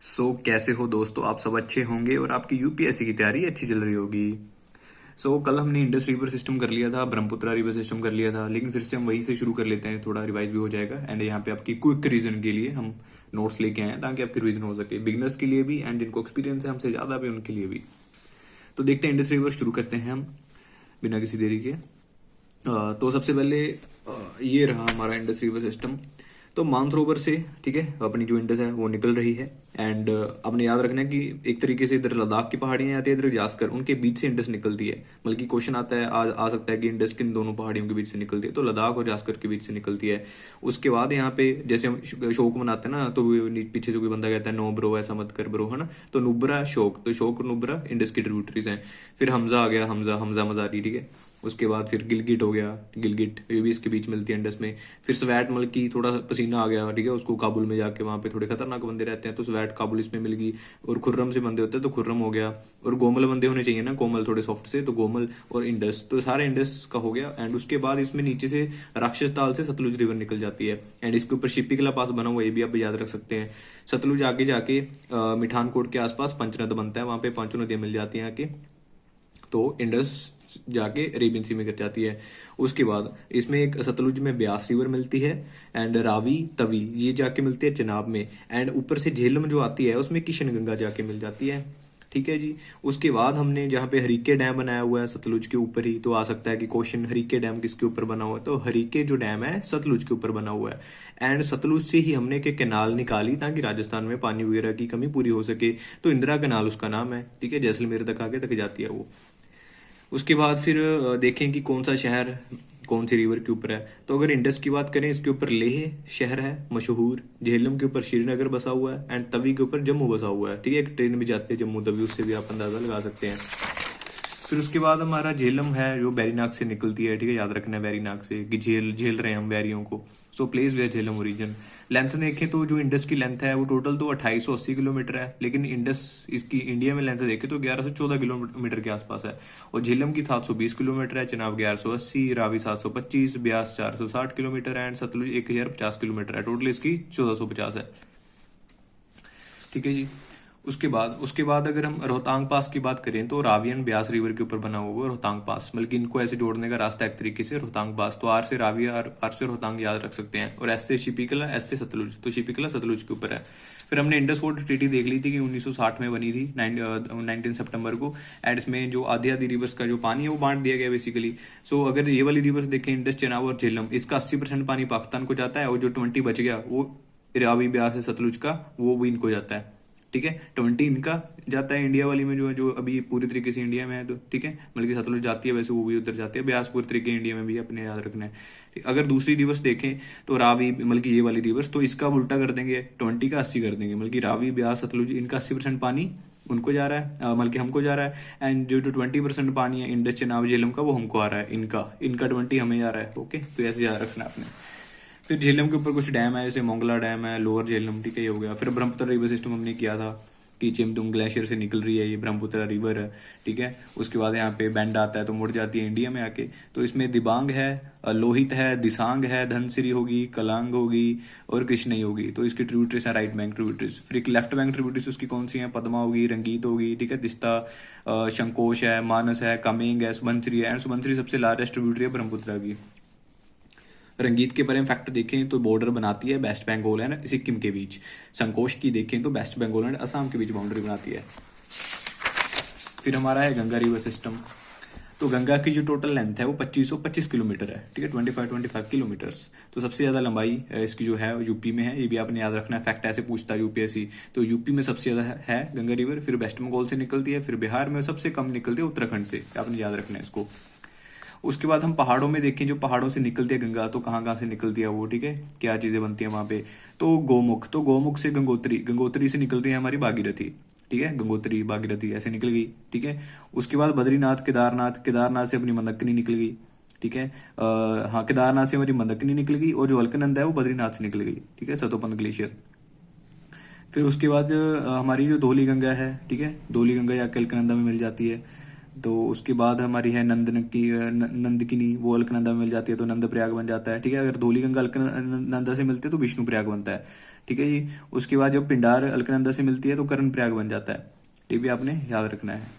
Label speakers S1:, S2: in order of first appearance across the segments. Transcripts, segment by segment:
S1: कैसे हो दोस्तों? आप सब अच्छे होंगे और आपकी यूपीएससी की तैयारी अच्छी चल रही होगी। कल हमने इंडस रिवर सिस्टम कर लिया था, ब्रह्मपुत्रा रिवर सिस्टम कर लिया था, लेकिन फिर से हम वहीं से शुरू कर लेते हैं, थोड़ा रिवाइज भी हो जाएगा। एंड यहाँ पे आपकी क्विक रीजन के लिए हम नोट्स लेके आए हैं ताकि आपकी रिवीजन हो सके, बिगनर्स के लिए भी एंड जिनको एक्सपीरियंस है हमसे ज्यादा भी उनके लिए भी। तो देखते हैं, इंडस रिवर शुरू करते हैं हम बिना किसी देरी के। तो सबसे पहले ये रहा हमारा इंडस रिवर सिस्टम। तो मानसरोवर से, ठीक है, अपनी जो इंडस है वो निकल रही है। एंड आपने याद रखना है कि एक तरीके से इधर लद्दाख की पहाड़ियां आती है, इधर जास्कर, उनके बीच से इंडस निकलती है। बल्कि क्वेश्चन आता है, आ सकता है कि इंडस किन दोनों पहाड़ियों के बीच से निकलती है, तो लद्दाख और जास्कर के बीच से निकलती है। उसके बाद यहाँ पे जैसे हम शोक मनाते हैं ना, तो पीछे से कोई बंदा कहता है नो ब्रो, ऐसा मत कर ब्रो, है ना। तो नुब्रा शोक, तो शोक और नुब्रा इंडस की ट्रिब्यूटरीज हैं। फिर हमजा आ गया, हमजा हमजा मजारी, ठीक है। उसके बाद फिर गिलगिट हो गया, गिलगिट ये भी इसके बीच मिलती है इंडस में। फिर स्वेट मल की थोड़ा पसीना आ गया, ठीक है, उसको काबुल में जाके वहां पे थोड़े खतरनाक बंदे रहते हैं, तो स्वेट काबुल इसमें मिल गई। और खुर्रम से बंदे होते हैं तो खुर्रम हो गया। और गोमल बंदे होने चाहिए ना, कोमल थोड़े सॉफ्ट से, तो गोमल और इंडस, तो सारे इंडस का हो गया। एंड उसके बाद इसमें नीचे से राक्षस ताल से सतलुज रिवर निकल जाती है। एंड इसके ऊपर शिपिकला पास बना हुआ, ये भी आप याद रख सकते हैं। सतलुज आगे जाके मिठानकोट के आसपास पंचनद बनता है, वहां पे पांचों नदियां मिल जाती हैं आके, तो इंडस जाके अरेबियन सी में गिर जाती है। उसके बाद इसमें एक सतलुज में ब्यास रिवर मिलती है। एंड रावी तवी ये जाके मिलती है चेनाब में। एंड ऊपर से झेलम जो आती है उसमें किशनगंगा जाके मिल जाती है, ठीक है जी। उसके बाद हमने जहाँ पे हरीके डैम बनाया हुआ है सतलुज के ऊपर ही, तो आ सकता है कि क्वेश्चन हरीके डैम किसके ऊपर बना हुआ है, तो हरीके जो डैम है सतलुज के ऊपर बना हुआ है। एंड सतलुज से ही हमने एक कैनाल निकाली ताकि राजस्थान में पानी वगैरह की कमी पूरी हो सके, तो इंदिरा कैनाल उसका नाम है, ठीक है। जैसलमेर तक आगे तक जाती है वो। उसके बाद फिर देखें कि कौन सा शहर कौन सी रिवर के ऊपर है। तो अगर इंडस की बात करें, इसके ऊपर लेह शहर है मशहूर। झेलम के ऊपर श्रीनगर बसा हुआ है। एंड तवी के ऊपर जम्मू बसा हुआ है, ठीक है। एक ट्रेन भी जाती है जम्मू तवी, उससे भी आप अंदाजा लगा सकते हैं। फिर उसके बाद हमारा झेलम है जो बैरीनाग से निकलती है, ठीक है, याद रखना है बैरीनाग से कि झेल झेल रहे हैं हम बैरियों को। सो प्लेस वे झेलम ओरिजिन। लेंथ देखें तो जो इंडस की लेंथ है वो टोटल तो 2880 किलोमीटर है, लेकिन इंडस इसकी इंडिया में लेंथ देखें तो 1114 किलोमीटर के आसपास है। और झेलम की 720 किलोमीटर है, चेनाब 1180, रावी 725, ब्यास 460 किलोमीटर है, एंड सतलुज 1050 किलोमीटर है। टोटल इसकी 1450 है, ठीक है जी। उसके बाद अगर हम रोहतांग पास की बात करें तो रावी एंड ब्यास रिवर के ऊपर बना हुआ है रोहतांग पास। बल्कि इनको ऐसे जोड़ने का रास्ता एक तरीके से रोहतांग पास, तो आर से रावी, आर से रोहतांग याद रख सकते हैं। और एस से शिपिकला, एस से सतलुज, तो शिपिकला सतलुज के ऊपर है। फिर हमने इंडस वाटर ट्रीटी देख ली थी कि 1960 में बनी थी, 19 सितंबर को। एंड इसमें जो आधी आधी रिवर्स का जो पानी है वो बांट दिया गया बेसिकली। अगर ये वाली रिवर्स देखें, इंडस, चेनाब और झेलम, इसका 80% पानी पाकिस्तान को जाता है, और जो 20 बच गया वो रावी ब्यास है सतलुज का, वो भी इनको जाता है, ठीक है। 20 इनका जाता है इंडिया वाली में, जो अभी पूरी तरीके से इंडिया में है, तो ठीक है। बल्कि सतलुज जाती है वैसे, वो भी उधर जाती है। ब्यास पूरी तरीके इंडिया में भी अपने याद रखना है। अगर दूसरी रिवर्स देखें तो रावी, बल्कि ये वाली रिवर्स, तो इसका उल्टा कर देंगे, 20 का 80 कर देंगे। बल्कि रावी ब्यास सतलुज इनका 80% पानी उनको जा रहा है, बल्कि हमको जा रहा है। एंड जो 20% पानी है इंडस, चेनाब, झेलम का, वो हमको आ रहा है, इनका 20 हमें जा रहा है, ओके। तो ऐसे याद रखना आपने। फिर झेलम के ऊपर कुछ डैम है, जैसे मोंगला डैम है, लोअर झेलम, ठीक है, ये हो गया। फिर ब्रह्मपुत्र रिवर सिस्टम हमने किया था कि चिमतुंग ग्लेशियर से निकल रही है ये ब्रह्मपुत्र रिवर है, ठीक है। उसके बाद यहाँ पे बैंड आता है तो मुड़ जाती है इंडिया में आके। तो इसमें दिबांग है, लोहित है, दिसांग है, धनसिरी होगी, कलांग होगी और कृष्णई होगी। तो इसकी ट्रिब्यूटरीज है राइट बैंक ट्रिब्यूटरीज। फिर एक लेफ्ट बैंक ट्रिब्यूटरीज उसकी कौन सी है, पद्मा होगी, रंगीत होगी, ठीक है, तिस्ता, शंकोश है, मानस है, कामेंग है, सुबनसिरी है। एंड सुबनसिरी सबसे लार्जेस्ट ट्रिब्यूटरी है ब्रह्मपुत्र की। रंगीत के बारे में फैक्ट देखें तो बॉर्डर बनाती है वेस्ट बंगाल एंड सिक्किम के बीच। संकोश की देखें तो वेस्ट बंगाल एंड असम के बीच बाउंड्री बनाती है। फिर हमारा है गंगा रिवर सिस्टम। तो गंगा की जो टोटल लेंथ है वो 2525 किलोमीटर है, ठीक है, 25 किलोमीटर्स। तो सबसे ज्यादा लंबाई इसकी जो है यूपी में है, ये भी आपने याद रखना है, फैक्ट ऐसे पूछता है यूपीएससी। तो यूपी में सबसे ज्यादा है गंगा रिवर, फिर वेस्ट बंगाल से निकलती है, फिर बिहार में सबसे कम निकलती है उत्तराखंड से, आपने याद रखना है इसको। उसके बाद हम पहाड़ों में देखें, जो पहाड़ों से निकलती है गंगा, तो कहाँ कहाँ से निकलती है वो, ठीक है, क्या चीजें बनती है वहां पे। तो गोमुख से गंगोत्री, गंगोत्री से निकल रही है हमारी भागीरथी, ठीक है, गंगोत्री भागीरथी ऐसे निकल गई, ठीक है। उसके बाद बद्रीनाथ, केदारनाथ, केदारनाथ से अपनी मंदकिनी निकल गई, ठीक है। हाँ, केदारनाथ से हमारी मंदकिनी निकल गई, और जो अलकनंदा है वो बद्रीनाथ से निकल गई, ठीक है, सतोपंथ ग्लेशियर। फिर उसके बाद हमारी जो धौली गंगा है, ठीक है, धौली गंगा या अलकनंदा में मिल जाती है। तो उसके बाद हमारी है नंदकिनी, वो अलकनंदा में मिल जाती है, तो नंद प्रयाग बन जाता है, ठीक है। अगर धौली गंगा अलकनंदा से मिलती है तो विष्णु प्रयाग बनता है, ठीक है जी। उसके बाद जब पिंडार अलकनंदा से मिलती है तो कर्णप्रयाग बन जाता है, ये भी आपने याद रखना है।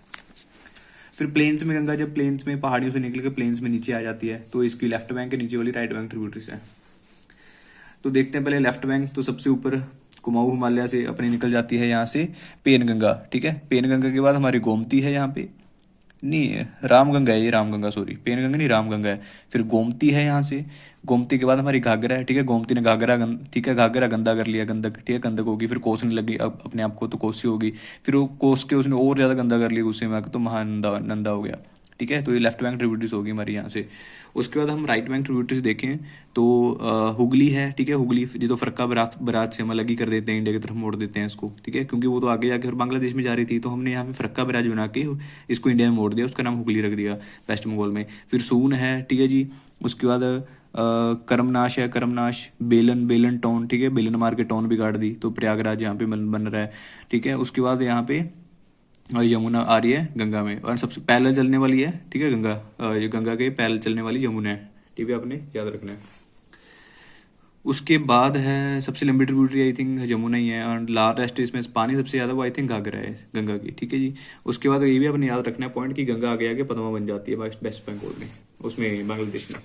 S1: फिर प्लेन्स में गंगा जब प्लेन्स में पहाड़ियों से निकल के प्लेन्स में नीचे आ जाती है तो इसकी लेफ्ट बैंक के नीचे वाली राइट बैंक ट्रिब्यूटरीज है। तो देखते हैं पहले लेफ्ट बैंक। तो सबसे ऊपर कुमाऊं हिमालय से अपनी निकल जाती है यहाँ से पेनगंगा, ठीक है। पेनगंगा के बाद हमारी गोमती है यहाँ पे, नहीं रामगंगा है ये, रामगंगा सॉरी, पेनगंगा नहीं रामगंगा है। फिर गोमती है यहाँ से, गोमती के बाद हमारी घाघरा है, ठीक है। गोमती ने घाघरा ठीक है, घाघरा गंदा कर लिया, गंदक, ठीक है, गंदक होगी। फिर कोसने लगी अब अपने आप को तो कोसी होगी। फिर वो कोस के उसने और ज्यादा गंदा कर लिया गुस्से में आके, तो महानंदा नंदा हो गया, ठीक है। तो ये लेफ्ट बैंक ट्रिब्यूटरीज होगी हमारी यहाँ से। उसके बाद हम राइट बैंक ट्रिब्यूटरीज देखें तो हुगली है, ठीक है। हुगली जो तो फरक्का बरात बरात से हम अलग ही कर देते हैं, इंडिया की तरफ मोड़ देते हैं इसको, ठीक है, क्योंकि वो तो आगे जाके फिर बांग्लादेश में जा रही थी, तो हमने यहाँ पे फरक्का बराज बना के इसको इंडिया में मोड़ दिया, उसका नाम हुगली रख दिया वेस्ट बंगाल में। फिर सून है, ठीक है जी। उसके बाद करमनाश है, करमनाश, बेलन, बेलन टाउन, ठीक है, बेलन मार के टाउन बिगाड़ दी, तो प्रयागराज यहाँ पे बन रहा है, ठीक है। उसके बाद यहाँ पे और यमुना आ रही है गंगा में, और सबसे पैरेलल चलने वाली है, ठीक है, गंगा, ये गंगा के पैरेलल चलने वाली यमुना है, ठीक है, आपने याद रखना है। उसके बाद है सबसे लंबी ट्रिब्यूटरी आई थिंक यमुना ही है, और लार्जेस्ट इसमें पानी सबसे ज्यादा वो आई थिंक घाघरा है गंगा की, ठीक है जी। उसके बाद ये भी आपने याद रखना है पॉइंट कि गंगा आगे आगे पद्मा बन जाती है वेस्ट बंगाल में, उसमें बांग्लादेश में।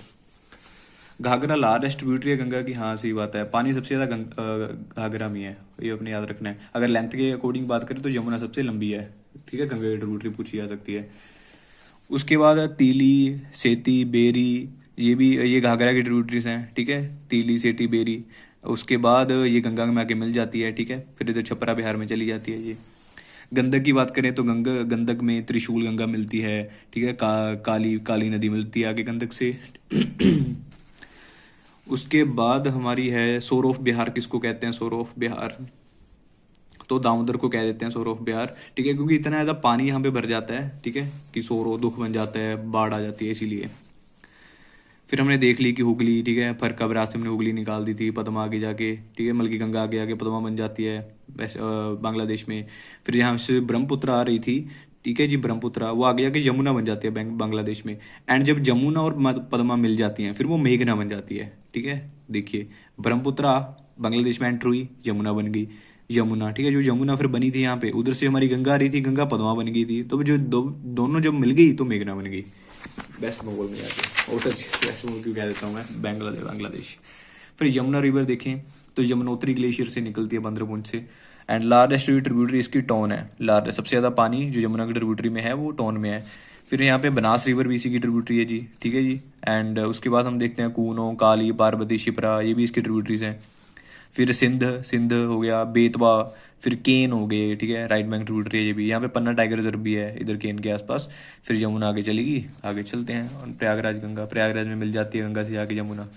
S1: घाघरा लार्जेस्ट ट्रिब्यूटरी है गंगा की, हाँ सही बात है, पानी सबसे ज्यादा घाघरा में है, ये अपने याद रखना है। अगर लेंथ के अकॉर्डिंग बात करें तो यमुना सबसे लंबी है, ठीक है, गंगा की ट्रिब्यूटरी पूछी जा सकती है। उसके बाद तीली, सेती, बेरी, ये घाघरा की ट्रिब्यूटरीज हैं, ठीक है, तीली, सेती, बेरी। उसके बाद ये गंगा में आके मिल जाती है, ठीक है, फिर इधर छपरा बिहार में चली जाती है ये। गंडक की बात करें तो गंडक में त्रिशूल गंगा मिलती है, ठीक है, काली नदी मिलती है आगे गंडक से। उसके बाद हमारी है सोर ऑफ बिहार, किसको कहते हैं सोर ऑफ बिहार, तो दामोदर को कह देते हैं सोर ऑफ बिहार, ठीक है, क्योंकि इतना ज्यादा पानी यहाँ पे भर जाता है, ठीक है, कि सोरो दुख बन जाता है, बाढ़ आ जाती है इसीलिए। फिर हमने देख ली कि हुगली, ठीक है, फरक्का बरात से हमने हुगली निकाल दी थी, पद्मा आगे जाके, ठीक है, मलकी गंगा आगे आगे पद्मा बन जाती है बांग्लादेश में। फिर यहाँ से ब्रह्मपुत्र आ रही थी, ठीक है जी, ब्रह्मपुत्र वो आगे जाके यमुना बन जाती है बांग्लादेश में। एंड जब जमुना और पद्मा मिल जाती हैं फिर वो मेघना बन जाती है, ठीक है। देखिए ब्रह्मपुत्र बांग्लादेश में एंटर हुई, यमुना बन गई, यमुना, ठीक है, जो यमुना फिर बनी थी यहाँ पे, उधर से हमारी गंगा आ रही थी, गंगा पद्मा बन गई थी, तो जो दोनों जब मिल गई तो मेघना बन गई वेस्ट बंगाल में जाके, और सच वेस्ट बंगाल क्यों कह देता हूँ मैं, बांग्लादेश। फिर यमुना रिवर देखें तो यमुनोत्री ग्लेशियर से निकलती है बंदरपुंज से, एंड लार्जेस्ट ट्रिब्यूटरी इसकी टोन है, लार्जेस्ट सबसे ज्यादा पानी जो यमुना की ट्रिब्यूटरी में है वो टोन में है। फिर यहाँ पे बनास रिवर भी इसी की ट्रिब्यूटरी है जी, ठीक है जी। एंड उसके बाद हम देखते हैं कूनो, काली, पार्वती, शिप्रा, ये भी इसकी ट्रिब्यूटरीज हैं। फिर सिंध हो गया, बेतवा, फिर केन हो गए, ठीक है, राइट बैंक ट्रिब्यूटरी है ये भी। यहाँ पे पन्ना टाइगर रिजर्व भी है इधर केन के आसपास। फिर यमुना आगे चलेगी, आगे चलते हैं, और प्रयागराज गंगा, प्रयागराज में मिल जाती है गंगा से आगे यमुना।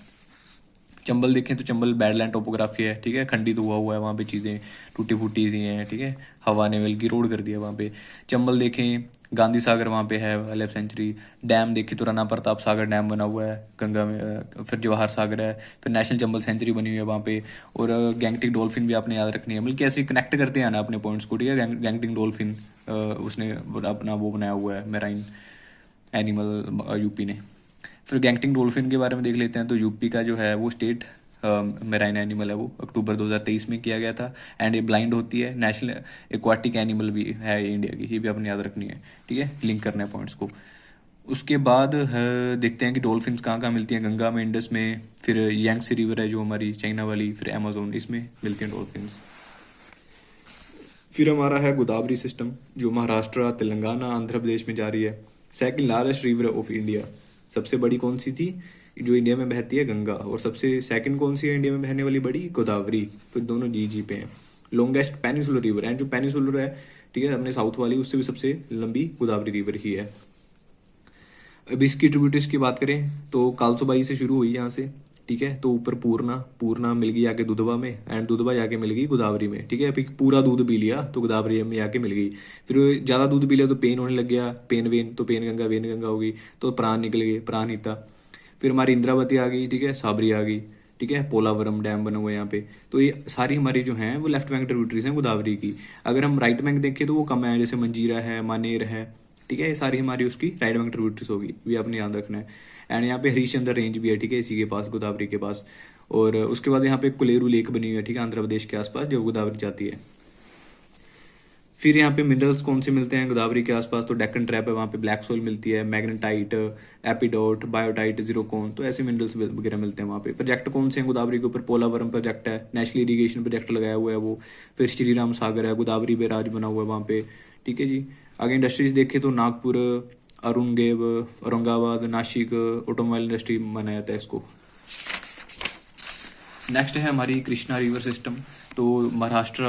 S1: चंबल देखें तो चंबल बैडलैंड टोपोग्राफी है, ठीक है, खंडित हुआ है वहाँ पे, चीज़ें टूटी फूटी सी हैं, ठीक है, हवा ने मिल की रोड कर दिया वहाँ पे। चंबल देखें, गांधी सागर वहाँ पे है, वाइल्ड लाइफ सेंचुरी। डैम देखें तो राणा प्रताप सागर डैम बना हुआ है गंगा में। फिर जवाहर सागर है, फिर नेशनल चंबल सेंचुरी बनी हुई है वहाँ पे। और गैंगटिक डॉल्फिन भी आपने याद रखनी है, बल्कि ऐसे कनेक्ट करते हैं ना अपने पॉइंट्स को, ठीक है। गैंगटिक डॉल्फिन उसने अपना वो बनाया हुआ है, मेराइन एनिमल, यूपी ने। फिर गैंगटिंग डॉल्फिन के बारे में देख लेते हैं, तो यूपी का जो है वो स्टेट मेराइन एनिमल है, वो अक्टूबर 2023 में किया गया था। एंड ये ब्लाइंड होती है, नेशनल एक्वाटिक एनिमल भी है इंडिया की, ये भी अपने याद रखनी है, ठीक है, लिंक करना है पॉइंट्स को। उसके बाद देखते हैं कि डॉल्फिन्स कहाँ कहाँ मिलती हैं, गंगा में, इंडस में, फिर यांगसी रिवर है जो हमारी चाइना वाली, फिर अमेजोन, इसमें मिलती हैं डॉल्फिन्स। फिर हमारा है गोदावरी सिस्टम जो महाराष्ट्र, तेलंगाना, आंध्र प्रदेश में जा रही है। Second largest river of India, सबसे बड़ी कौन सी थी जो इंडिया में बहती है, गंगा। और सबसे सेकंड कौन सी है इंडिया में बहने वाली बड़ी, गोदावरी। तो दोनों जी पे हैं। लॉन्गेस्ट पेनिसुलर रिवर, एंड जो पेनिसुलर है, ठीक है, अपने साउथ वाली, उससे भी सबसे लंबी गोदावरी रिवर ही है। अब इसकी ट्रिब्यूटरीज की बात करें तो कालसोबाई से शुरू हुई यहाँ से, ठीक है, तो ऊपर पूर्णा मिल गई आके दुधवा में, एंड दुधवा जाके मिल गई गोदावरी में, ठीक है। अभी पूरा दूध पी लिया तो गोदावरी में जाके मिल गई। फिर ज्यादा दूध पी लिया तो पेन होने लग गया, पेन वेन, तो पेन गंगा, वेन गंगा होगी, तो प्राण निकल गए, प्राणहिता। फिर हमारी इंद्रावती आ गई, ठीक है, साबरी आ गई, ठीक है, पोलावरम डैम बना हुआ है यहाँ पे। तो ये सारी हमारी जो हैं वो लेफ्ट बैंक ट्रिब्यूटरीज हैं गोदावरी की। अगर हम राइट बैंक देखें तो वो कम है, जैसे मंजीरा है, मानेर है, ठीक है, ये सारी हमारी उसकी राइट बैंक ट्रिब्यूटरीज होगी, ये आपने याद रखना है। एंड यहाँ पे हरिश्चंद्र रेंज भी है, ठीक है, इसी के पास, गोदावरी के पास। और उसके बाद यहाँ पे कोलेरू लेक बनी हुई है, ठीक है, आंध्र प्रदेश के आसपास, जो गोदावरी जाती है। फिर यहाँ पे मिनरल्स कौन से मिलते हैं गोदावरी के आसपास, तो डेक्कन ट्रैप है, वहाँ पे ब्लैक सोल मिलती है, मैग्नेटाइट, एपिडोट, बायोटाइट, जीरोकोन, तो ऐसे मिनरल्स वगैरह मिलते हैं वहाँ पे। प्रोजेक्ट कौन से हैं गोदावरी के ऊपर, पोलावरम प्रोजेक्ट है, नेशनल इरीगेशन प्रोजेक्ट लगाया हुआ है वो। फिर श्री राम सागर है, गोदावरी बैराज बना हुआ है वहाँ पे, ठीक है जी। आगे इंडस्ट्रीज देखें तो नागपुर, अरुणगेव, औरंगाबाद, नासिक, ऑटोमोबाइल इंडस्ट्री माना जाता है इसको। नेक्स्ट है हमारी कृष्णा रिवर सिस्टम। तो महाराष्ट्र,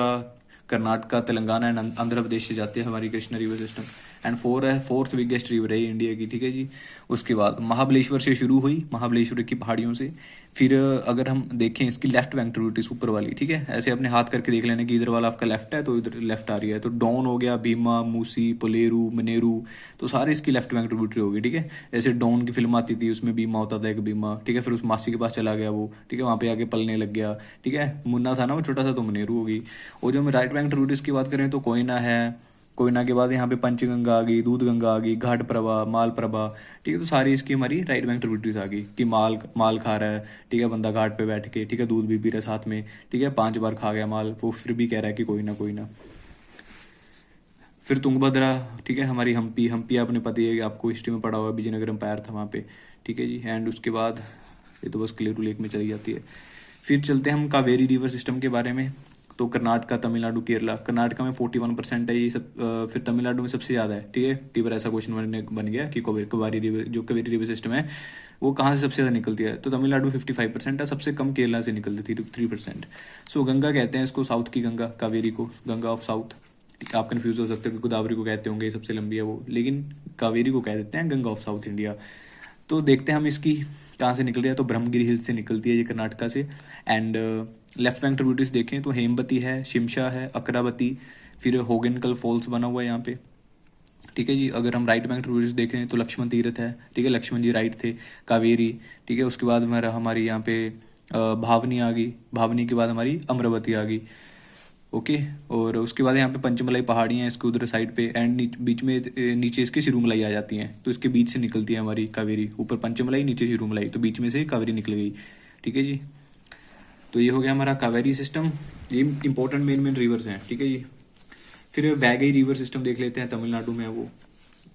S1: कर्नाटका, तेलंगाना एंड आंध्र प्रदेश से जाती है हमारी Krishna river system. And fourth biggest river है इंडिया की, ठीक है जी। उसके बाद महाबलेश्वर से शुरू हुई, महाबलेश्वर की पहाड़ियों से। फिर अगर हम देखें इसकी लेफ्ट बैंक ट्रिब्यूटरीज ऊपर वाली, ठीक है, ऐसे अपने हाथ करके देख लेना कि इधर वाला आपका लेफ्ट है तो इधर लेफ्ट आ रही है, तो डॉन हो गया, भीमा, मूसी, पोलेरू, मनेरू, तो सारे इसकी लेफ्ट बैंक ट्रिब्यूटरी होगी, ठीक है। जैसे डॉन की फिल्म आती थी, उसमें भीमा होता था, एक भीमा, ठीक है, फिर उस मासी के पास चला गया वो, ठीक है, वहाँ पे आके पलने लग गया, ठीक है। मुन्ना था ना वो छोटा सा, तो मनेरू होगी। और जो हम राइट बैंक ट्रिब्यूटरीज की बात करें तो कोयना है, कोयना के बाद यहाँ पे पंचगंगा आ गई, दूध गंगा आ गई, घाट प्रभा, माल प्रभा, ठीक है, तो सारी इसकी हमारी राइट बैंक ट्रिब्यूटरीज आ गई कि माल माल खा रहा है, ठीक है, बंदा घाट पे बैठ के, ठीक है, दूध भी पी रहा है साथ में, ठीक है, 5 बार खा गया माल, वो फिर भी कह रहा है कि कोई ना कोई ना। फिर तुंगभद्रा, ठीक है, हमारी हम्पी, हम्पी आपने पता ही है, आपको हिस्ट्री में पढ़ा हुआ, विजयनगर एम्पायर था वहाँ पे, ठीक है जी। एंड उसके बाद ये तो बस क्लेरू लेक में चली जाती है। फिर चलते हैं हम कावेरी रिवर सिस्टम के बारे में। तो कर्नाटका, तमिलनाडु, केरला, कर्नाटका में 41% है ये सब, फिर तमिलनाडु में सबसे ज़्यादा है, ठीक है। कई बार ऐसा क्वेश्चन बन गया कि कावेरी रिवर, जो कावेरी रिवर सिस्टम है वो कहाँ से सबसे ज़्यादा निकलती है, तो तमिलनाडु 55% है, सबसे कम केरला से निकलती थी 3%। सो गंगा कहते हैं इसको, साउथ की गंगा, कावेरी को गंगा ऑफ साउथ। आप कंफ्यूज हो सकते हो कि गोदावरी को कहते होंगे, सबसे लंबी है वो, लेकिन कावेरी को कह देते हैं गंगा ऑफ साउथ इंडिया। तो देखते हैं हम इसकी कहाँ से निकल रही है, तो ब्रह्मगिरी हिल्स से निकलती है ये कर्नाटका से। एंड लेफ्ट बैंक ट्रिब्यूटरीज देखें तो हेमवती है, शिमशा है, अकरावती, फिर होगेनकल फॉल्स बना हुआ है यहाँ पे, ठीक है जी। अगर हम राइट बैंक ट्रिब्यूटरीज देखें तो लक्ष्मण तीर्थ है, ठीक है, लक्ष्मण जी राइट थे, कावेरी, ठीक है। उसके बाद हमारी यहाँ पे भावनी आ गई, भावनी के बाद हमारी अमरावती आ गई, ओके। और उसके बाद यहाँ पे पंचमलाई पहाड़ियाँ हैं इसके उधर साइड पे, एंड बीच में नीचे इसके सिरूमलाई आ जाती हैं, तो इसके बीच से निकलती है हमारी कावेरी, ऊपर पंचमलाई, नीचे सिरूमलाई, तो बीच में से कावेरी निकल गई, ठीक है जी। तो ये हो गया हमारा कावेरी सिस्टम, ये इंपॉर्टेंट मेन रिवर्स हैं, ठीक है जी। फिर वैगई रिवर सिस्टम देख लेते हैं, तमिलनाडु में है वो,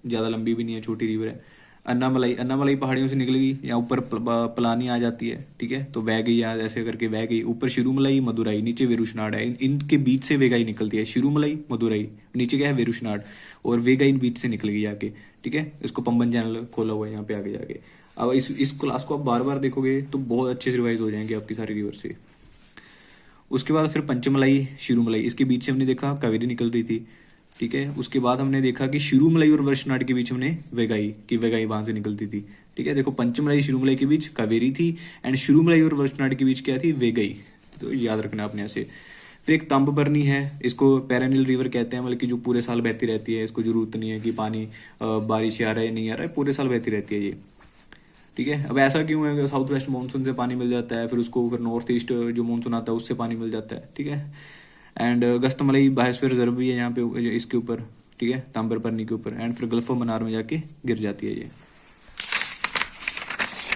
S1: ज़्यादा लंबी भी नहीं है, छोटी रिवर है। अन्नामलाई, अन्नामलाई पहाड़ियों से निकलेगी, यहाँ ऊपर पलानी आ जाती है, ठीक है, तो वैगई यहाँ ऐसे करके वैगई, ऊपर शिरुमलाई, मदुराई, नीचे वेरुशनाड है, इनके बीच से वेगाई निकलती है, शिरुमलाई, मदुराई, नीचे क्या है वेरुशनाड, और वेगाई इन बीच से निकल गई आके, ठीक है। इसको पंबन चैनल खोला हुआ है यहाँ पे आगे जाके। अब इस क्लास को आप बार बार देखोगे तो बहुत अच्छे से रिवाइज हो जाएंगे आपकी सारी रिवर से। उसके बाद फिर पंचमलाई, शिरुमलाई, इसके बीच से हमने देखा कावेरी निकल रही थी, ठीक है। उसके बाद हमने देखा कि शिरुमलाई और वर्षनाड के बीच हमने वेगाई, कि वेगाई वहां से निकलती थी, ठीक है। देखो पंचमलाई शिरुमलाई के बीच कावेरी थी, एंड शिरुमलाई और वर्षनाड के बीच क्या थी, वेगाई, तो याद रखना आपने ऐसे। फिर एक ताम्रबरनी है, इसको पेरेनियल रिवर कहते हैं, मतलब कि जो पूरे साल बहती रहती है, इसको जरूरत नहीं है कि पानी बारिश आ रहा है नहीं आ रहा है, पूरे साल बहती रहती है ये, ठीक है। अब ऐसा क्यों है, साउथ वेस्ट मानसून से पानी मिल जाता है, फिर उसको फिर नॉर्थ ईस्ट जो मानसून आता है उससे पानी मिल जाता है, ठीक है। एंड गस्तमलई बायोस्फीयर रिजर्व भी है यहाँ पे इसके ऊपर, ठीक है, ताम्रबरनी के ऊपर। एंड फिर गल्फ ऑफ मन्नार में जाके गिर जाती है ये।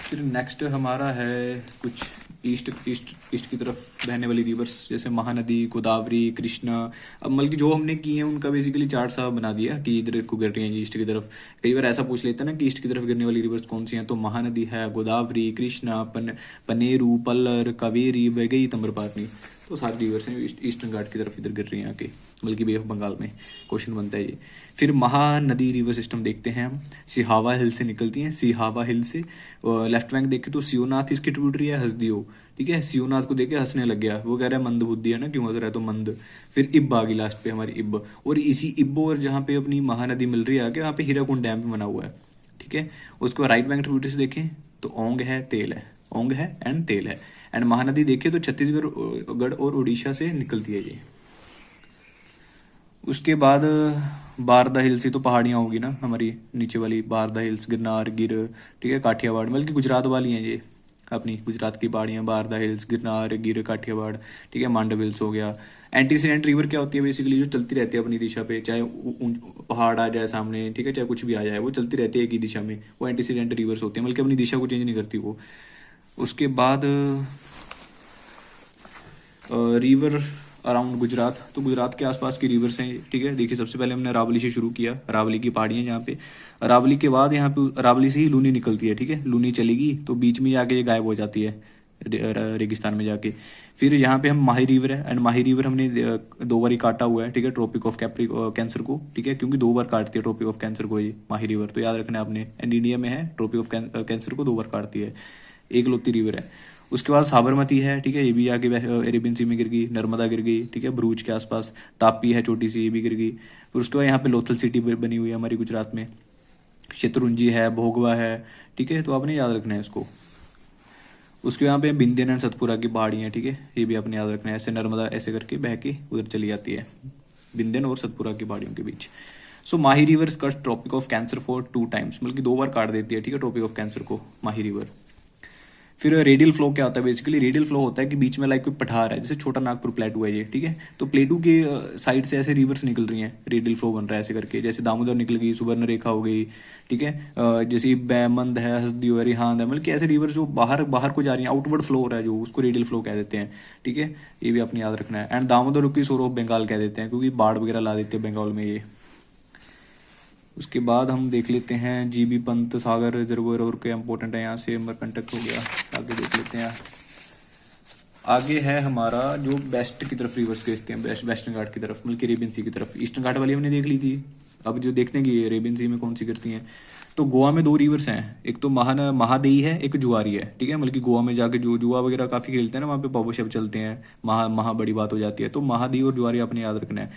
S1: फिर नेक्स्ट हमारा है कुछ ईस्ट की तरफ बहने वाली रिवर्स, जैसे महानदी, गोदावरी, कृष्णा। अब मतलब कि जो हमने की है उनका बेसिकली चार्ट सा बना दिया कि इधर को गिर रही हैं ईस्ट की तरफ। कई बार ऐसा पूछ लेते हैं ना कि ईस्ट की तरफ गिरने वाली रिवर्स कौन सी हैं, तो महानदी है, गोदावरी, कृष्णा, पनेरू, पल्लर, कावेरी, वैगई, ताम्रपारनी, तो सारी रिवर्स हैं ईस्टर्न घाट की तरफ इधर गिर रही हैं आके, बल्कि बे ऑफ बंगाल में क्वेश्चन बनता है ये। फिर महानदी रिवर सिस्टम देखते हैं हम, सिहावा हिल से निकलती हैं, सिहावा हिल से। लेफ्ट बैंक देखें तो सियोनाथ इसकी ट्रिब्यूटरी है, हसदियो, ठीक है। सियोनाथ को देख के हंसने लग गया, वो कह रहा है मंद बुद्धि है ना, क्यों हंस रहा है, तो मंद। फिर इब्ब आ गई लास्ट पे हमारी, इब्ब, और इसी इब्ब और जहाँ पे अपनी महानदी मिल रही है आगे, वहाँ पे हीराकुंड डैम बना हुआ है, ठीक है। उसके बाद राइट बैंक ट्रिब्यूटरीज देखें तो ओंग है, तेल है, ओंग है एंड तेल है। एंड महानदी देखें तो छत्तीसगढ़ और उड़ीसा से निकलती है ये। उसके बाद बारदा हिल्स, ही तो पहाड़ियाँ होगी ना हमारी नीचे वाली, बारदा हिल्स, गिरनार, गिर, ठीक है, काठियावाड़, बल्कि गुजरात वाली हैं ये, अपनी गुजरात की पहाड़ियाँ, बारदा हिल्स, गिरनार, गिर, काठियावाड़, ठीक है। मांडव हिल्स हो गया। एंटीसीडेंट रिवर क्या होती है, बेसिकली जो चलती रहती है अपनी दिशा पे, चाहे पहाड़ आ जाए सामने, ठीक है, चाहे कुछ भी आ जाए, वो चलती रहती है एक ही दिशा में, वो एंटीसीडेंट रिवर्स होती है, बल्कि अपनी दिशा को चेंज नहीं करती वो। उसके बाद रिवर अराउंड गुजरात, तो गुजरात के आसपास की रिवर्स हैं, ठीक है। देखिए सबसे पहले हमने अरावली से शुरू किया, अरावली की पहाड़ियाँ जहाँ पे, अरावली के बाद यहाँ पे अरावली से ही लूनी निकलती है, ठीक है। लूनी चलेगी तो बीच में जाके ये गायब हो जाती है रेगिस्तान में जाके। फिर यहाँ पे हम माही रिवर है, एंड माही रिवर हमने 2 बार ही काटा हुआ है, ठीक है, ट्रॉपिक ऑफ कैंसर को, ठीक है, क्योंकि 2 बार काटती है ट्रॉपिक ऑफ कैंसर को ये माही रिवर, तो याद रखना है आपने। एंड इंडिया में है, ट्रॉपिक ऑफ कैंसर को 2 बार काटती है, एक लौती रिवर है। उसके बाद साबरमती है, ठीक है, ये भी आगे अरेबियन सी में गिर गई, नर्मदा गिर गई, ठीक है, भरूच के आसपास। तापी है छोटी सी, ये भी गिर गई। फिर उसके बाद यहाँ पे लोथल सिटी बनी हुई है हमारी गुजरात में। शत्रुंजी है, भोगवा है, ठीक है, तो आपने याद रखना है इसको। उसके यहाँ पे बिंदन एंड सतपुरा की पहाड़ी है, ठीक है, ये भी आपने याद रखना है। ऐसे नर्मदा ऐसे करके बह के उधर चली जाती है, बिंदन और सतपुरा की पहाड़ियों के बीच। So Mahi river cuts tropic of cancer for 2 times, मतलब कि 2 बार काट देती है, ठीक है, ट्रॉपिक ऑफ कैंसर को माही रिवर। फिर रेडियल फ्लो क्या होता है? बेसिकली रेडियल फ्लो होता है कि बीच में लाइक कोई पठार है, जैसे छोटा नागपुर प्लेटू है ये, ठीक है, तो प्लेटू के साइड से ऐसे रिवर्स निकल रही हैं, रेडियल फ्लो बन रहा है ऐसे करके। जैसे दामोदर निकल गई, सुवर्ण रेखा हो गई, ठीक है, जैसे बैमंद है, हसदी है, रिहांद है, मतलब कि ऐसे रिवर जो बाहर बाहर को जा रही है, आउटवर्ड फ्लो हो रहा है जो, उसको रेडियल फ्लो कह देते हैं, ठीक है, ये भी अपने याद रखना है। एंड दामोदर की सोर ऑफ बंगाल कह देते हैं, क्योंकि बाढ़ वगैरह ला देते हैं बंगाल में ये। उसके बाद हम देख लेते हैं जीबी पंत सागर रिजर्वर, और क्या इंपॉर्टेंट है यहाँ से, अमरकंटक हो गया, आगे देख लेते हैं। आगे है हमारा जो वेस्ट की तरफ रिवर्स भेजते हैं, वेस्टर्न घाट की तरफ, मतलब कि अरेबियन सी की तरफ। ईस्टर्न घाट वाली हमने देख ली थी, अब जो देखते हैं कि अरेबियन सी में कौन सी गिरती हैं। तो गोवा में 2 रिवर्स हैं, एक तो महादेई है, एक जुआरी है, ठीक है, मतलब कि गोवा में जाके जो जुआ वगैरह काफी खेलते हैं ना, वहाँ पे पब शब चलते हैं, महा बड़ी बात हो जाती है, तो महादेई और जुआरी आपने याद रखना है।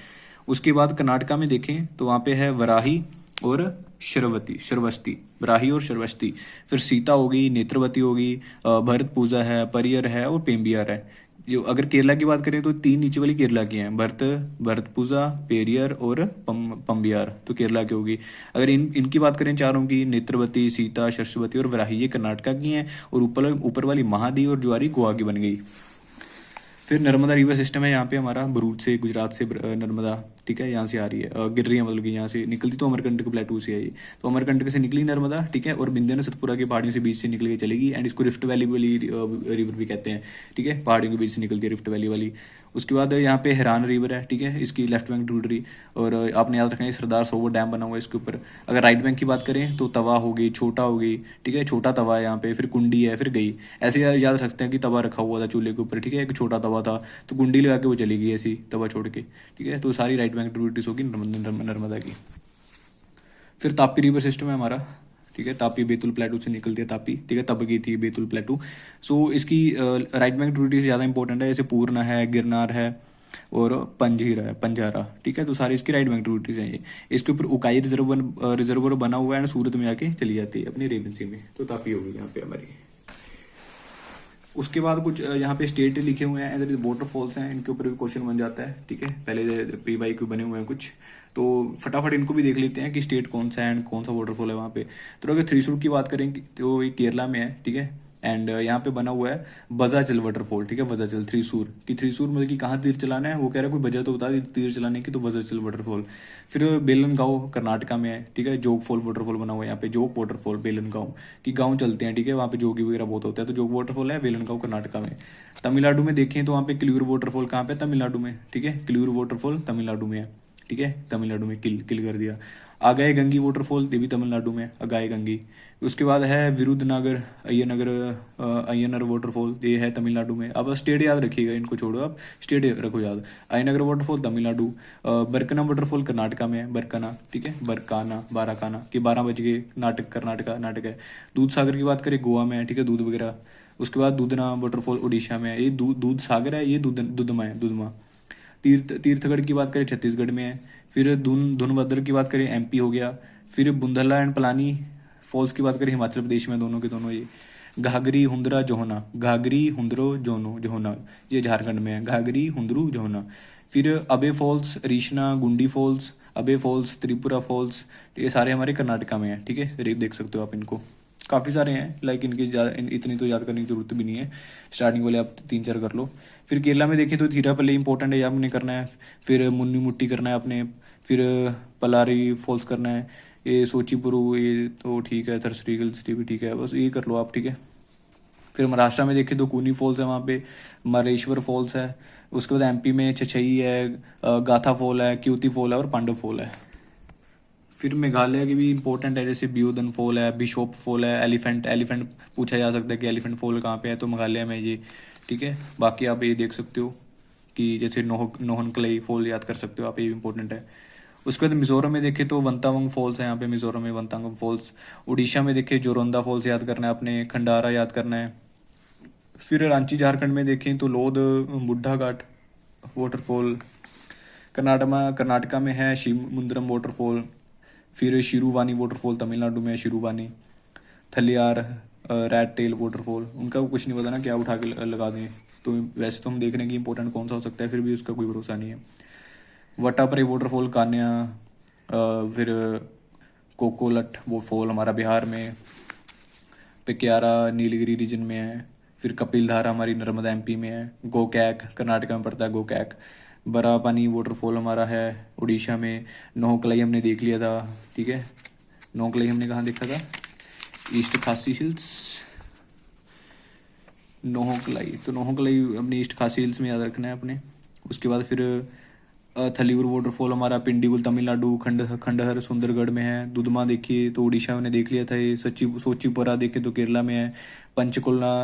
S1: उसके बाद कर्नाटका में देखें तो वहाँ पे है वराही और श्रवस्ती, बराही और श्रवस्ती। फिर सीता होगी, नेत्रवती होगी, भरत पूजा है, परियर है और पेम्बियार है। जो अगर केरला की बात करें तो 3 नीचे वाली केरला की हैं, भरत पूजा, पेरियर और पंबियार, तो केरला की होगी। अगर इनकी बात करें चारों की, नेत्रवती, सीता, सरस्वती और वराही, ये कर्नाटका की हैं, और ऊपर वाली महादी और ज्वारी गोवा की बन गई। फिर नर्मदा रिवर सिस्टम है यहाँ पे हमारा, भरूच से, गुजरात से नर्मदा, ठीक है, यहाँ से आ रही है, गिर रही है, मतलब कि यहाँ से निकलती तो अमरकंटक प्लेटू से आई, तो अमरकंटक से निकली नर्मदा, ठीक है, और बिंदन सतपुरा की पहाड़ियों से बीच से निकल के चलेगी। एंड इसको रिफ्ट वैली वाली रिवर भी कहते हैं, ठीक है, पहाड़ियों के बीच से निकलती है, रिफ्ट वैली वाली। उसके बाद यहाँ पे हिरान रिवर है, ठीक है, इसकी लेफ्ट बैंक ट्रिब्यूटरी, और आपने याद रखना है सरदार सरोवर डैम बना हुआ है इसके ऊपर। अगर राइट बैंक की बात करें तो तवा हो गई, छोटा हो गई, ठीक है, छोटा तवा है यहाँ पे, फिर कुंडी है, फिर गई। ऐसे याद रख सकते हैं कि तवा रखा हुआ था चूल्हे के ऊपर, ठीक है, एक छोटा तवा था, तो कुंडी लगा के वो चली गई ऐसी तवा छोड़ के, ठीक है, तो सारी राइट बैंक ट्रिब्यूटरीज होगी नर्मदा की। फिर तापी रिवर सिस्टम है हमारा, ठीक है, तापी बेतुल प्लेटू से निकलती है तापी, ठीक है, तब गई थी बेतुल प्लेटू। सो इसकी राइट बैंक ट्रिब्यूटरी ज़्यादा इंपॉर्टेंट है, जैसे पूर्णा है, गिरनार है और पंजीरा है, पंजारा, ठीक है, तो सारी इसकी राइट बैंक ट्रिब्यूटरीज हैं ये। इसके ऊपर उकाई रिजर्वर बना हुआ है, और सूरत में आके चली जाती है अपनी रेवेंसी में, तो तापी होगी यहाँ पे हमारी। उसके बाद कुछ यहाँ पे स्टेट लिखे हुए हैं, इधर वाटरफॉल्स हैं, इनके ऊपर भी क्वेश्चन बन जाता है, ठीक है, पहले PYQ बने हुए हैं कुछ, तो फटाफट इनको भी देख लेते हैं कि स्टेट कौन सा है एंड कौन सा वाटरफॉल है वहाँ पे। तो अगर थ्रीसूर की बात करें तो ये केरला में है, ठीक है, एंड यहाँ पे बना हुआ है बजाचल वाटरफॉल, ठीक है, बजाचल थ्रीसूर की, थ्रीसूर मतलब कि कहाँ तीर चलाना है, वो कह रहा है कोई वजह तो बता दी तीर चलाने की, तो बजाचल वाटरफॉल। फिर बेलनगांव कर्नाटका में है, ठीक है, जोग फॉल वाटरफॉल बना हुआ है यहाँ पे, जोग वाटरफॉल बेलनगांव की, गाँव चलते हैं, ठीक है, वहाँ पे जोगी वगैरह बहुत होता है, तो जोग वाटरफॉल है बेलनगांव कर्नाटका में। तमिलनाडु में देखें तो वहाँ पे किल्यूर वाटरफॉल कहाँ पे, तमिलनाडु में, ठीक है, किल्यूर वाटरफॉल तमिलनाडु में है, ठीक है, तमिलनाडु में किल कर दिया। आगाय गंगी वाटरफॉल, ये भी तमिलनाडु में, अगाय गंगी। उसके बाद है विरुद्धनगर अय्यनर वाटरफॉल, ये है तमिलनाडु में। अब स्टेट याद रखिएगा, इनको छोड़ो आप, स्टेट रखो याद। अय्यनगर वाटरफॉल तमिलनाडु, बरकना वाटरफॉल कर्नाटका में है, बरकना, ठीक है, बरकाना, बाराकाना की 12 बज गए, नाटक है। दूध सागर की बात करें गोवा में है, ठीक है, दूध वगैरह। उसके बाद दूधना वाटरफॉल उड़ीसा में है, ये दूध सागर है, ये दुधमा है, दुधमा। तीर्थगढ़ की बात करें छत्तीसगढ़ में है। फिर धुनभद्र की बात करें MP हो गया। फिर बुंदला एंड पलानी फॉल्स की बात करें हिमाचल प्रदेश में, दोनों के दोनों ये। घाघरी हुंदरा जोहना, घाघरी हुंदरो जोहना, ये झारखंड में है, घाघरी हुंदरू जोहना। फिर अबे फॉल्स, रीशना, गुंडी फॉल्स, अबे फॉल्स, त्रिपुरा फॉल्स, ये सारे हमारे कर्नाटका में है, ठीक है, देख सकते हो आप इनको। काफ़ी सारे हैं, लाइक इनकी इतनी तो याद करने की जरूरत भी नहीं है, स्टार्टिंग वाले आप 3-4 कर लो। फिर केरला में देखें तो थिरापल्ली इंपॉर्टेंट है, ये आपने करना है। फिर मुन्नी मुट्टी करना है आपने। फिर पलारी फॉल्स करना है। ये सोचीपुरु, ये तो ठीक है, थरसरी हिल्स भी ठीक है, बस ये कर लो आप, ठीक है। फिर महाराष्ट्र में देखें तो कूनी फॉल्स है, वहाँ पे मालेश्वर फॉल्स है। उसके बाद एमपी में छछई है, गाथा फॉल है, क्यूती फॉल है और पांडव फॉल है। फिर मेघालय की भी इंपॉर्टेंट है, जैसे ब्यूदन फॉल है, बिशोप फॉल है, एलिफेंट एलिफेंट पूछा जा सकता है कि एलिफेंट फॉल कहाँ पे है, तो मेघालय में ये, ठीक है। बाकी आप ये देख सकते हो कि जैसे नोहनकलई फॉल याद कर सकते हो आप, ये भी इंपॉर्टेंट है। उसके बाद मिजोरम में देखें तो वंतावंग फॉल्स है यहाँ पे, मिजोरम में वंतावंग फॉल्स। उड़ीसा में देखें जोरोंदा फॉल्स याद करना है आपने, खंडारा याद करना है। फिर रांची झारखंड में देखें तो लोध बुढ़ा घाट वाटरफॉल। कर्नाटका में है शिवमुंद्रम वाटरफॉल। फिर शिरुवानी वाटरफॉल तमिलनाडु में है, शिरुवानी। थलियार रैट टेल वाटरफॉल, उनका कुछ नहीं पता ना क्या उठा के लगा दें, तो वैसे तो हम देख रहे हैं कि इंपॉर्टेंट कौन सा हो सकता है, फिर भी उसका कोई भरोसा नहीं है। वटापरे वाटरफॉल कान्या, फिर कोकोलट वो फॉल हमारा बिहार में, पिक्यारा नीलगिरी रीजन में है। फिर कपिल धारा हमारी नर्मदा एमपी में है। गोकैक कर्नाटका में पड़ता है, गोकैक। बरापानी वाटरफॉल हमारा है उड़ीसा में। नोहकलाई हमने देख लिया था, ठीक है। नोहकलाई हमने कहाँ देखा था, ईस्ट खासी हिल्स, नोहकलाई। तो नोहकलाई अपने ईस्ट खासी हिल्स में याद रखना है अपने। उसके बाद फिर थलीवर वाटरफॉल हमारा पिंडीगुल तमिलनाडु, खंडहर सुंदरगढ़ में है। दुधमा देखिए तो उड़ीसा में देख लिया था ये। सोचीपुरा देखे तो केरला में है। पंचकुला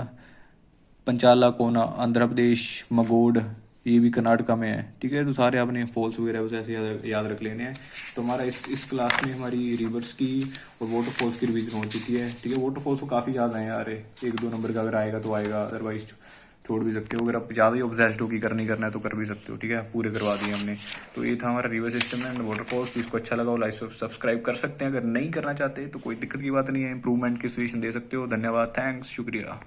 S1: पंचाला कोना आंध्र प्रदेश। मगोड ये भी कर्नाटका में है, ठीक है। तो सारे आपने फॉल्स वगैरह उसे ऐसे याद रख लेने हैं। तो हमारा इस क्लास में हमारी रिवर्स की और वाटरफॉल्स की रिवीजन हो चुकी है, ठीक है। वाटरफॉल्स तो काफ़ी ज़्यादा है यार, 1-2 नंबर का अगर आएगा तो आएगा, अदरवाइज छोड़ भी सकते हो। अगर आप ज़्यादा ही ऑब्सेस्ड हो कि करना ही करना है तो कर भी सकते हो, ठीक है। पूरे करवा दिए हमने। तो ये था हमारा रिवर सिस्टम एंड वाटरफॉल्स। इसको अच्छा लगा हो लाइक सब्सक्राइब कर सकते हैं। अगर नहीं करना चाहते तो कोई दिक्कत की बात नहीं है, इंप्रूवमेंट की सजेशन दे सकते हो। धन्यवाद, थैंक्स, शुक्रिया।